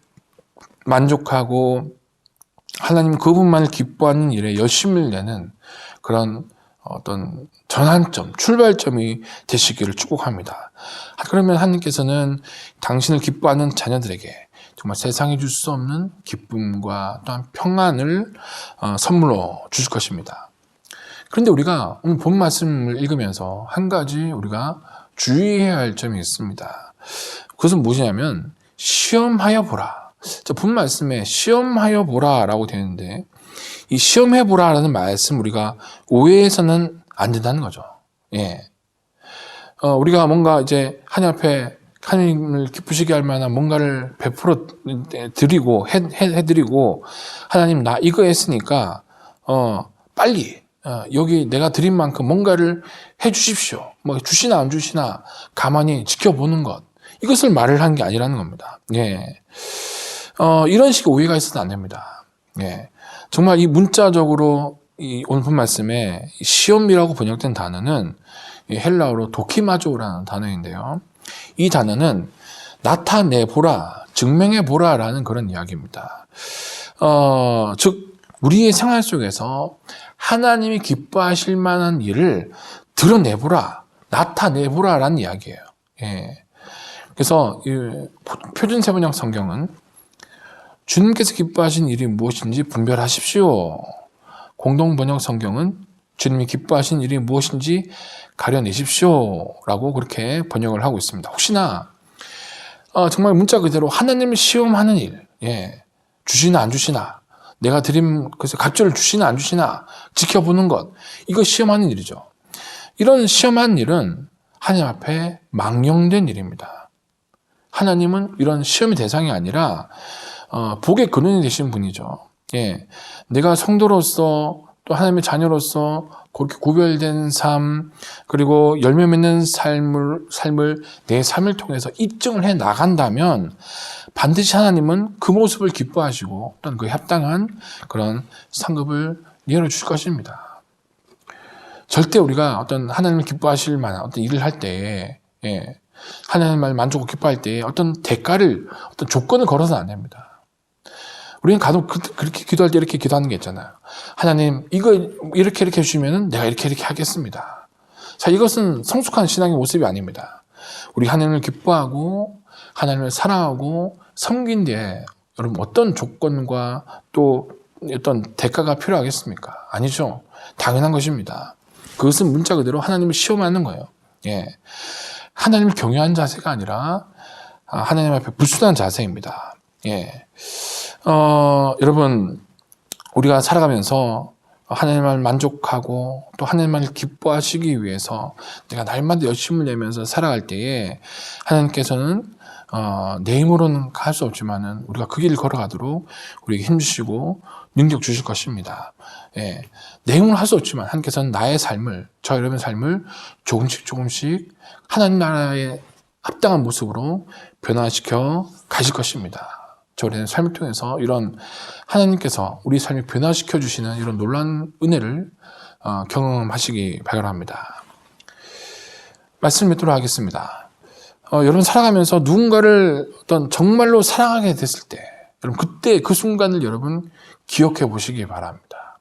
만족하고 하나님 그분만을 기뻐하는 일에 열심을 내는 그런 어떤 전환점, 출발점이 되시기를 축복합니다. 그러면 하나님께서는 당신을 기뻐하는 자녀들에게 정말 세상에 줄 수 없는 기쁨과 또한 평안을 선물로 주실 것입니다. 그런데 우리가 오늘 본 말씀을 읽으면서 한 가지 우리가 주의해야 할 점이 있습니다. 그것은 무엇이냐면 시험하여 보라. 본 말씀에 시험하여 보라 라고 되는데 이 시험해 보라 라는 말씀 우리가 오해해서는 안 된다는 거죠. 우리가 뭔가 이제 하나님 앞에 하나님을 기쁘시게 할 만한 뭔가를 베풀어 드리고 해드리고 하나님 나 이거 했으니까 빨리 여기 내가 드린 만큼 뭔가를 해주십시오. 뭐 주시나 안 주시나 가만히 지켜보는 것, 이것을 말을 한 게 아니라는 겁니다. 이런 식의 오해가 있어도 안 됩니다. 정말 이 문자적으로 이 오늘 본 말씀에 시험이라고 번역된 단어는 헬라어로 도키마조라는 단어인데요. 이 단어는 나타내보라, 증명해보라 라는 그런 이야기입니다. 즉 우리의 생활 속에서 하나님이 기뻐하실 만한 일을 드러내보라, 나타내보라 라는 이야기예요. 그래서 표준 세번역 성경은 주님께서 기뻐하신 일이 무엇인지 분별하십시오. 공동 번역 성경은 주님이 기뻐하신 일이 무엇인지 가려내십시오 라고 그렇게 번역을 하고 있습니다. 혹시나 정말 문자 그대로 하나님을 시험하는 일, 주시나 안 주시나, 내가 드린 그래서 갑절을 주시나 안 주시나 지켜보는 것, 이거 시험하는 일이죠. 이런 시험하는 일은 하나님 앞에 망령된 일입니다. 하나님은 이런 시험의 대상이 아니라 복의 근원이 되신 분이죠. 내가 성도로서 또 하나님의 자녀로서 그렇게 구별된 삶, 그리고 열매 맺는 삶을 내 삶을 통해서 입증을 해 나간다면 반드시 하나님은 그 모습을 기뻐하시고 또는 그에 합당한 그런 상급을 내려주실 것입니다. 절대 우리가 어떤 하나님을 기뻐하실 만한 어떤 일을 할 때에 하나님을 만족하고 기뻐할 때에 어떤 대가를, 어떤 조건을 걸어서는 안 됩니다. 우리는 간혹 그렇게 기도할 때 이렇게 기도하는 게 있잖아요. 하나님, 이거 이렇게 해주시면 내가 이렇게 하겠습니다. 자, 이것은 성숙한 신앙의 모습이 아닙니다. 우리 하나님을 기뻐하고 하나님을 사랑하고 섬긴 뒤에 여러분 어떤 조건과 또 어떤 대가가 필요하겠습니까? 아니죠. 당연한 것입니다. 그것은 문자 그대로 하나님을 시험하는 거예요. 하나님을 경외하는 자세가 아니라 하나님 앞에 불순한 자세입니다. 여러분, 우리가 살아가면서 하나님을 만족하고 또 하나님을 기뻐하시기 위해서 내가 날마다 열심을 내면서 살아갈 때에 하나님께서는 내 힘으로는 할 수 없지만은 우리가 그 길을 걸어가도록 우리에게 힘주시고 능력 주실 것입니다. 내 힘으로 할 수 없지만 하나님께서는 나의 삶을, 저 여러분의 삶을 조금씩 하나님 나라의 합당한 모습으로 변화시켜 가실 것입니다. 저희의 삶을 통해서 이런 하나님께서 우리 삶을 변화시켜 주시는 이런 놀라운 은혜를 경험하시기 바랍니다. 말씀 맺도록 하겠습니다. 여러분 살아가면서 누군가를 어떤 정말로 사랑하게 됐을 때, 여러분 그때 그 순간을 여러분 기억해 보시기 바랍니다.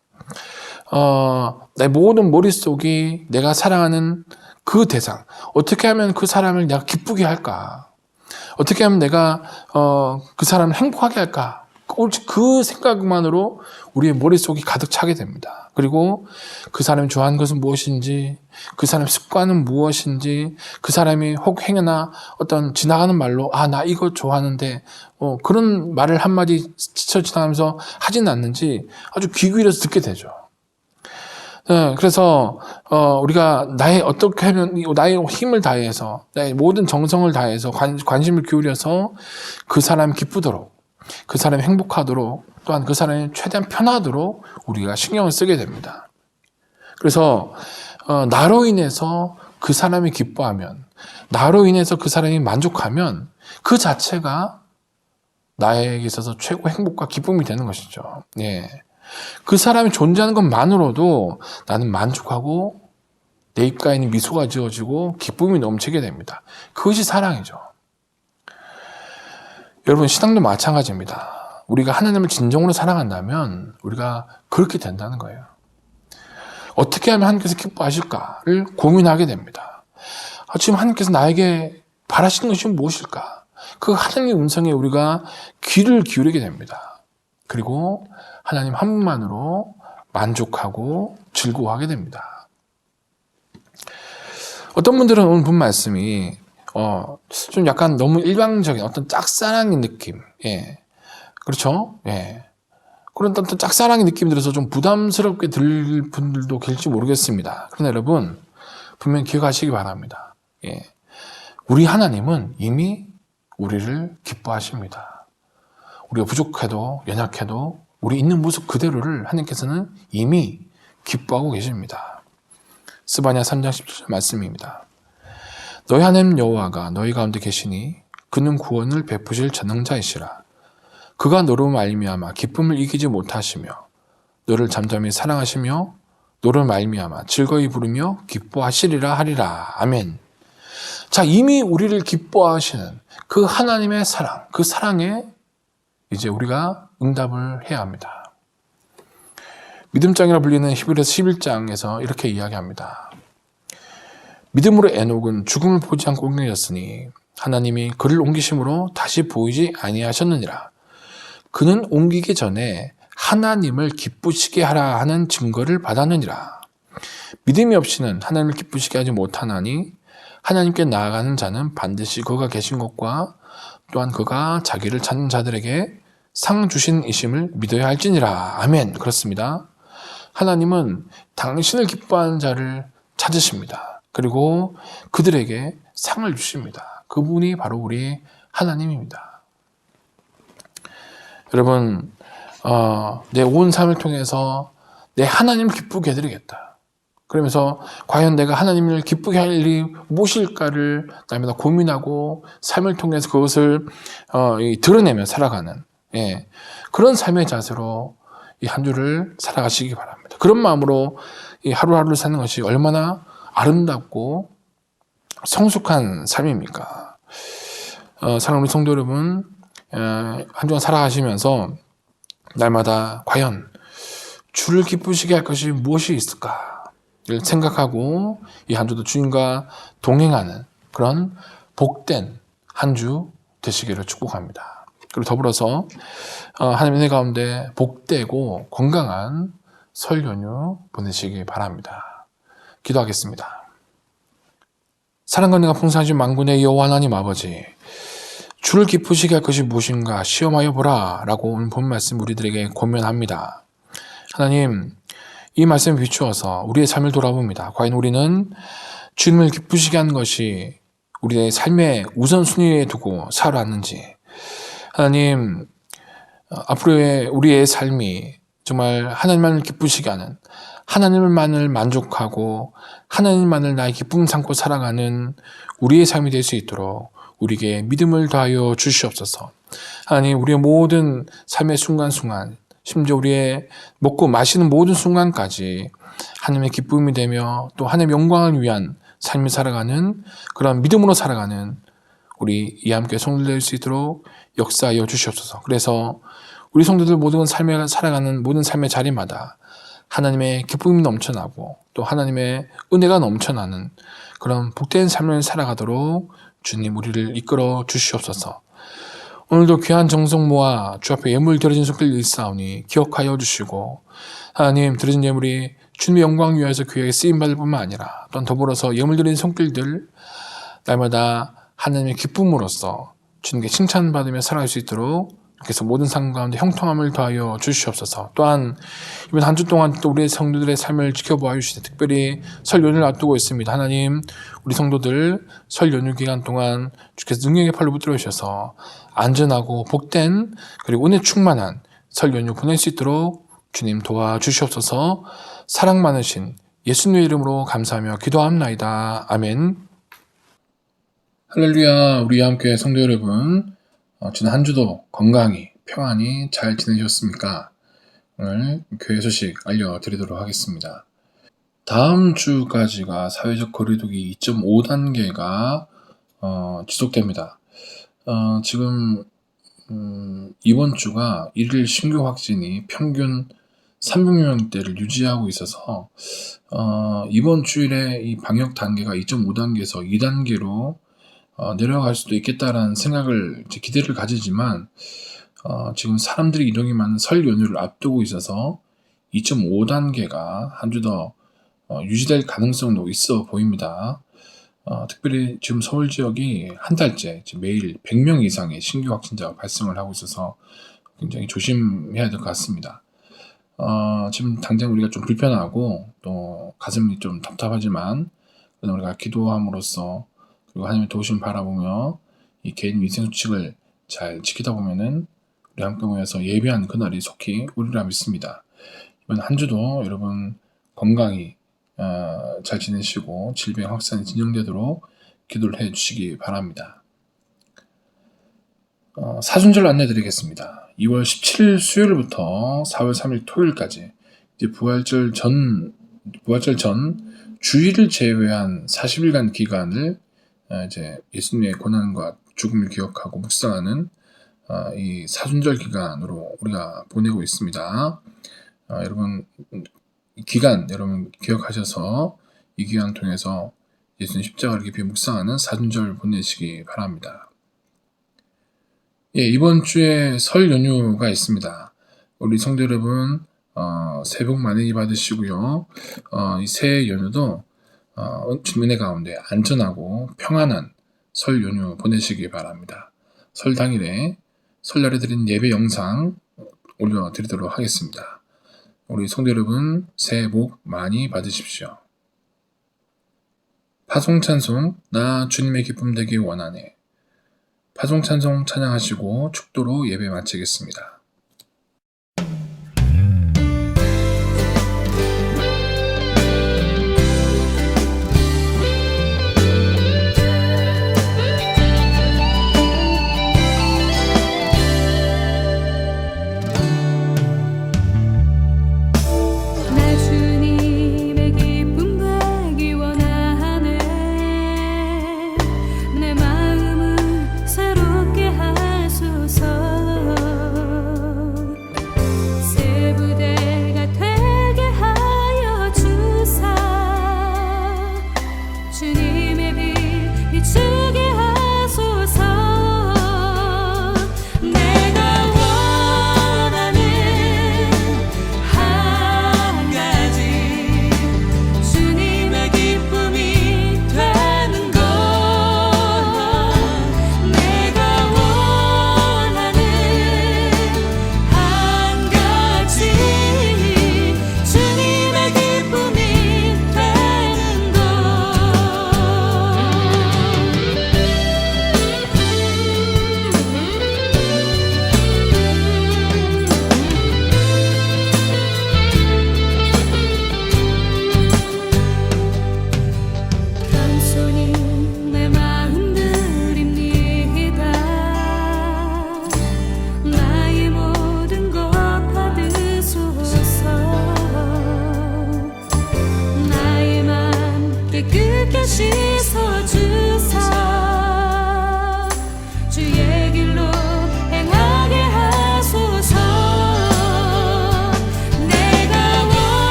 내 모든 머릿속이 내가 사랑하는 그 대상, 어떻게 하면 그 사람을 내가 기쁘게 할까? 어떻게 하면 내가 그 사람을 행복하게 할까? 오직 그 생각만으로 우리의 머릿속이 가득 차게 됩니다. 그리고 그 사람이 좋아하는 것은 무엇인지, 그 사람의 습관은 무엇인지, 그 사람이 혹 행여나 어떤 지나가는 말로 나 이거 좋아하는데 그런 말을 한마디 스쳐 지나가면서 하진 않는지 아주 귀 기울여서 듣게 되죠. 네, 그래서 우리가 어떻게 하면 나의 힘을 다해서 나의 모든 정성을 다해서 관심을 기울여서 그 사람이 기쁘도록, 그 사람이 행복하도록, 또한 그 사람이 최대한 편하도록 우리가 신경을 쓰게 됩니다. 그래서 나로 인해서 그 사람이 기뻐하면, 나로 인해서 그 사람이 만족하면 그 자체가 나에게 있어서 최고 행복과 기쁨이 되는 것이죠. 예. 그 사람이 존재하는 것만으로도 나는 만족하고 내 입가에 있는 미소가 지어지고 기쁨이 넘치게 됩니다. 그것이 사랑이죠. 여러분, 신앙도 마찬가지입니다. 우리가 하나님을 진정으로 사랑한다면 우리가 그렇게 된다는 거예요. 어떻게 하면 하나님께서 기뻐하실까를 고민하게 됩니다. 지금 하나님께서 나에게 바라시는 것이 무엇일까? 그 하나님의 음성에 우리가 귀를 기울이게 됩니다. 그리고 하나님 한 분만으로 만족하고 즐거워하게 됩니다. 어떤 분들은 오늘 본 말씀이 좀 약간 너무 일방적인 어떤 짝사랑의 느낌, 예, 그렇죠, 예, 그런 어떤 짝사랑의 느낌이 들어서 좀 부담스럽게 들릴 분들도 계실지 모르겠습니다. 그러나 여러분, 분명히 기억하시기 바랍니다. 예, 우리 하나님은 이미 우리를 기뻐하십니다. 우리가 부족해도 연약해도 우리 있는 모습 그대로를 하나님께서는 이미 기뻐하고 계십니다. 스바냐 3장 17절 말씀입니다. 너희 하나님 여호와가 너희 가운데 계시니 그는 구원을 베푸실 전능자이시라. 그가 너로 말미암아 기쁨을 이기지 못하시며 너를 잠잠히 사랑하시며 너를 말미암아 즐거이 부르며 기뻐하시리라 하리라. 아멘. 자, 이미 우리를 기뻐하시는 그 하나님의 사랑, 그 사랑에 이제 우리가 응답을 해야 합니다. 믿음장이라 불리는 히브리서 11장에서 이렇게 이야기합니다. 믿음으로 에녹은 죽음을 보지 않고 옮겨졌으니 하나님이 그를 옮기심으로 다시 보이지 아니하셨느니라. 그는 옮기기 전에 하나님을 기쁘시게 하라 하는 증거를 받았느니라. 믿음이 없이는 하나님을 기쁘시게 하지 못하나니 하나님께 나아가는 자는 반드시 그가 계신 것과 또한 그가 자기를 찾는 자들에게 상 주신 이심을 믿어야 할지니라. 아멘. 그렇습니다. 하나님은 당신을 기뻐하는 자를 찾으십니다. 그리고 그들에게 상을 주십니다. 그분이 바로 우리 하나님입니다. 여러분, 내 온 삶을 통해서 내 하나님을 기쁘게 해드리겠다. 그러면서 과연 내가 하나님을 기쁘게 할 일이 무엇일까를 날마다 고민하고 삶을 통해서 그것을 드러내며 살아가는, 예, 그런 삶의 자세로 이 한 주를 살아가시기 바랍니다. 그런 마음으로 이 하루하루를 사는 것이 얼마나 아름답고 성숙한 삶입니까? 사랑하는 우리 성도 여러분, 한 주간 살아가시면서 날마다 과연 주를 기쁘시게 할 것이 무엇이 있을까 를 생각하고 이 한 주도 주님과 동행하는 그런 복된 한 주 되시기를 축복합니다. 그리고 더불어서 하나님의 은혜 가운데 복되고 건강한 설 연휴 보내시기 바랍니다. 기도하겠습니다. 사랑과 은혜가 풍성하신 만군의 여호와 하나님 아버지, 주를 기쁘시게 할 것이 무엇인가 시험하여 보라 라고 오늘 본 말씀 우리들에게 권면합니다. 하나님, 이 말씀에 비추어서 우리의 삶을 돌아봅니다. 과연 우리는 주님을 기쁘시게 하는 것이 우리의 삶의 우선순위에 두고 살아왔는지, 하나님, 앞으로의 우리의 삶이 정말 하나님만을 기쁘시게 하는, 하나님만을 만족하고 하나님만을 나의 기쁨 삼고 살아가는 우리의 삶이 될 수 있도록 우리에게 믿음을 더하여 주시옵소서. 하나님, 우리의 모든 삶의 순간순간, 심지어 우리의 먹고 마시는 모든 순간까지 하나님의 기쁨이 되며 또 하나님의 영광을 위한 삶을 살아가는 그런 믿음으로 살아가는 우리 이 함께 성도들 될 수 있도록 역사하여 주시옵소서. 그래서 우리 성도들 모든 삶에 살아가는 모든 삶의 자리마다 하나님의 기쁨이 넘쳐나고 또 하나님의 은혜가 넘쳐나는 그런 복된 삶을 살아가도록 주님 우리를 이끌어 주시옵소서. 오늘도 귀한 정성 모아 주 앞에 예물 드려진 손길 일사오니 기억하여 주시고, 하나님 드려진 예물이 주님의 영광 위하여서 귀하게 쓰임받을 뿐만 아니라 또한 더불어서 예물 드린 손길들 날마다 하나님의 기쁨으로써 주님께 칭찬받으며 살아갈 수 있도록 그래서 모든 삶 가운데 형통함을 더하여 주시옵소서. 또한 이번 한 주 동안 또 우리 성도들의 삶을 지켜보아 주시되 특별히 설 연휴를 앞두고 있습니다. 하나님 우리 성도들 설 연휴 기간 동안 주께서 능력의 팔로 붙들어 주셔서 안전하고 복된 그리고 은혜 충만한 설 연휴 보낼 수 있도록 주님 도와주시옵소서. 사랑 많으신 예수님의 이름으로 감사하며 기도합나이다. 아멘. 할렐루야. 우리 함께 성도 여러분, 지난 한 주도 건강히 평안히 잘 지내셨습니까? 오늘 교회 소식 알려드리도록 하겠습니다. 다음 주까지가 사회적 거리두기 2.5단계가 지속됩니다. 지금 이번 주가 1일 신규 확진이 평균 300명대를 유지하고 있어서 이번 주일에 이 방역 단계가 2.5단계에서 2단계로 내려갈 수도 있겠다라는 생각을 기대를 가지지만 지금 사람들이 이동이 많은 설 연휴를 앞두고 있어서 2.5단계가 한 주 더 유지될 가능성도 있어 보입니다. 특별히 지금 서울 지역이 한 달째 매일 100명 이상의 신규 확진자가 발생을 하고 있어서 굉장히 조심해야 될 것 같습니다. 지금 당장 우리가 좀 불편하고 또 가슴이 좀 답답하지만 우리가 기도함으로써 그리고 하나님의 도우심 바라보며 이 개인 위생 수칙을 잘 지키다 보면은 우리 함께 모여서 예배한 그날이 속히 오리라 믿습니다. 이번 한 주도 여러분 건강히 잘 지내시고 질병 확산이 진정되도록 기도를 해 주시기 바랍니다. 사순절 안내드리겠습니다. 2월 17일 수요일부터 4월 3일 토요일까지 이제 부활절 전 주일을 제외한 40일간 기간을 이제 예수님의 고난과 죽음을 기억하고 묵상하는 이 사순절 기간으로 우리가 보내고 있습니다. 여러분 이 기간 여러분 기억하셔서 이 기간 통해서 예수님 십자가를 깊이 묵상하는 사순절 보내시기 바랍니다. 예, 이번 주에 설 연휴가 있습니다. 우리 성도 여러분 새해 복 많이 받으시고요. 이 새해 연휴도 주님의 은혜 가운데 안전하고 평안한 설 연휴 보내시기 바랍니다. 설 당일에 설날에 드린 예배 영상 올려드리도록 하겠습니다. 우리 성도 여러분 새해 복 많이 받으십시오. 파송찬송 나 주님의 기쁨 되기 원하네. 파송찬송 찬양하시고 축도로 예배 마치겠습니다. 내 마음을 새롭게 하소서.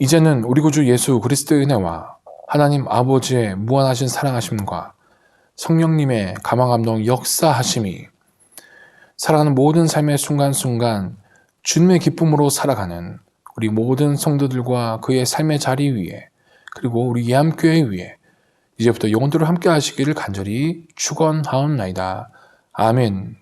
이제는 우리 구주 예수 그리스도의 은혜와 하나님 아버지의 무한하신 사랑하심과 성령님의 감화감동 역사하심이 살아가는 모든 삶의 순간순간 주님의 기쁨으로 살아가는 우리 모든 성도들과 그의 삶의 자리 위에 그리고 우리 예암교회 위에 이제부터 영원토록 함께 하시기를 간절히 축원하옵나이다. 아멘.